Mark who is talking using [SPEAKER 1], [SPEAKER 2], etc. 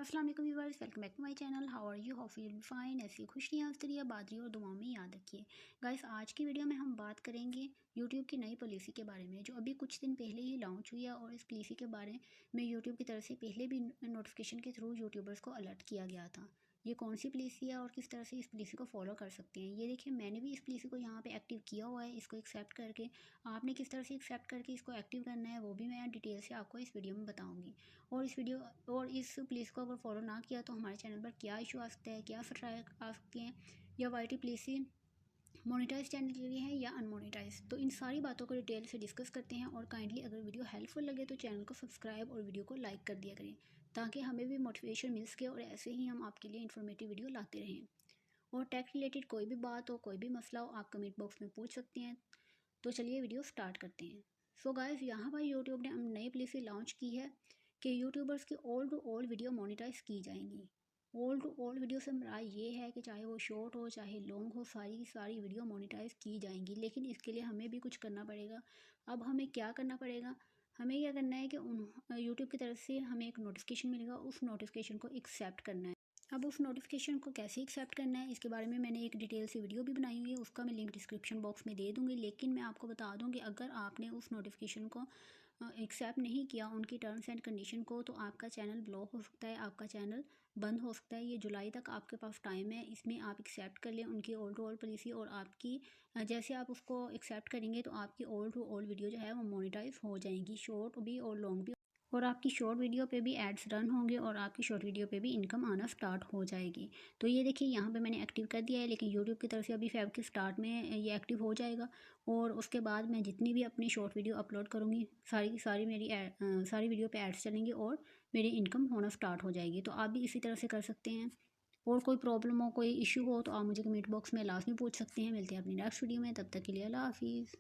[SPEAKER 1] अस्सलाम वालेकुम viewers, welcome back to my channel. How are you, how feel fine. ऐसी खुश नियाज़ करिए, बादरी और दुआ में याद रखिए। गाइस, आज की वीडियो में हम बात करेंगे यूट्यूब की नई पॉलिसी के बारे में, जो अभी कुछ दिन पहले ही लॉन्च हुई है। और इस पॉलिसी के बारे में यूट्यूब की तरफ से पहले भी नोटिफिकेशन के थ्रू यूट्यूबर्स को अलर्ट किया गया था। ये कौन सी पॉलिसी है और किस तरह से इस पॉलिसी को फॉलो कर सकते हैं, ये देखिए। मैंने भी इस पॉलिसी को यहाँ पे एक्टिव किया हुआ है, इसको एक्सेप्ट करके। आपने किस तरह से एक्सेप्ट करके इसको एक्टिव करना है वो भी मैं डिटेल से आपको इस वीडियो में बताऊंगी। और इस पॉलिसी को अगर फॉलो ना किया तो हमारे चैनल पर क्या इशू आ सकता है, क्या स्ट्राइक आ सकती हैं, या वाईटी पॉलिसी मोनेटाइज चैनल के लिए है या अनमोनेटाइज। तो इन सारी बातों को डिटेल से डिस्कस करते हैं। और काइंडली अगर वीडियो हेल्पफुल लगे तो चैनल को सब्सक्राइब और वीडियो को लाइक कर दिया करें, ताकि हमें भी मोटिवेशन मिल सके और ऐसे ही हम आपके लिए इन्फॉर्मेटिव वीडियो लाते रहें। और टेक रिलेटेड कोई भी बात हो, कोई भी मसला हो, आप कमेंट बॉक्स में पूछ सकते हैं। तो चलिए वीडियो स्टार्ट करते हैं। सो गाइस, यहाँ पर यूट्यूब ने नई पॉलिसी लॉन्च की है कि यूट्यूबर्स की old to old video monetize की जाएंगी। ओल्ड टू ओल्ड वीडियो से मेरा ये है कि चाहे वो शॉर्ट हो चाहे लॉन्ग हो, सारी की सारी वीडियो मोनेटाइज की जाएंगी। लेकिन इसके लिए हमें भी कुछ करना पड़ेगा। अब हमें क्या करना पड़ेगा? हमें क्या करना है कि यूट्यूब की तरफ से हमें एक नोटिफिकेशन मिलेगा, उस नोटिफिकेशन को एक्सेप्ट करना है। अब उस नोटिफिकेशन को कैसे एक्सेप्ट करना है, इसके बारे में मैंने एक डिटेल से वीडियो भी बनाई हुई है, उसका मैं लिंक डिस्क्रिप्शन बॉक्स में दे दूँगी। लेकिन मैं आपको बता दूँ कि अगर आपने उस नोटिफिकेशन को एक्सेप्ट नहीं किया, उनकी टर्म्स एंड कंडीशन को, तो आपका चैनल ब्लॉक हो सकता है, आपका चैनल बंद हो सकता है। ये जुलाई तक आपके पास टाइम है, इसमें आप एक्सेप्ट कर लें उनकी ओल्ड टू ओल्ड पॉलिसी। और आपकी जैसे आप उसको एक्सेप्ट करेंगे तो आपकी ओल्ड टू ओल्ड वीडियो जो है वो मोनेटाइज हो जाएंगी, शॉर्ट भी और लॉन्ग भी। और आपकी शॉर्ट वीडियो पे भी एड्स रन होंगे और आपकी शॉर्ट वीडियो पे भी इनकम आना स्टार्ट हो जाएगी। तो ये देखिए, यहाँ पे मैंने एक्टिव कर दिया है, लेकिन यूट्यूब की तरफ से अभी फेब के स्टार्ट में ये एक्टिव हो जाएगा। और उसके बाद मैं जितनी भी अपनी शॉर्ट वीडियो अपलोड करूँगी, सारी की सारी सारी वीडियो पे एड्स चलेंगी और मेरी इनकम होना स्टार्ट हो जाएगी। तो आप भी इसी तरह से कर सकते हैं। और कोई प्रॉब्लम हो, कोई इशू हो, तो आप मुझे कमेंट बॉक्स में लाजमी पूछ सकते हैं। मिलते हैं अपनी नेक्स्ट वीडियो में, तब तक के लिए अल्लाह हाफिज़।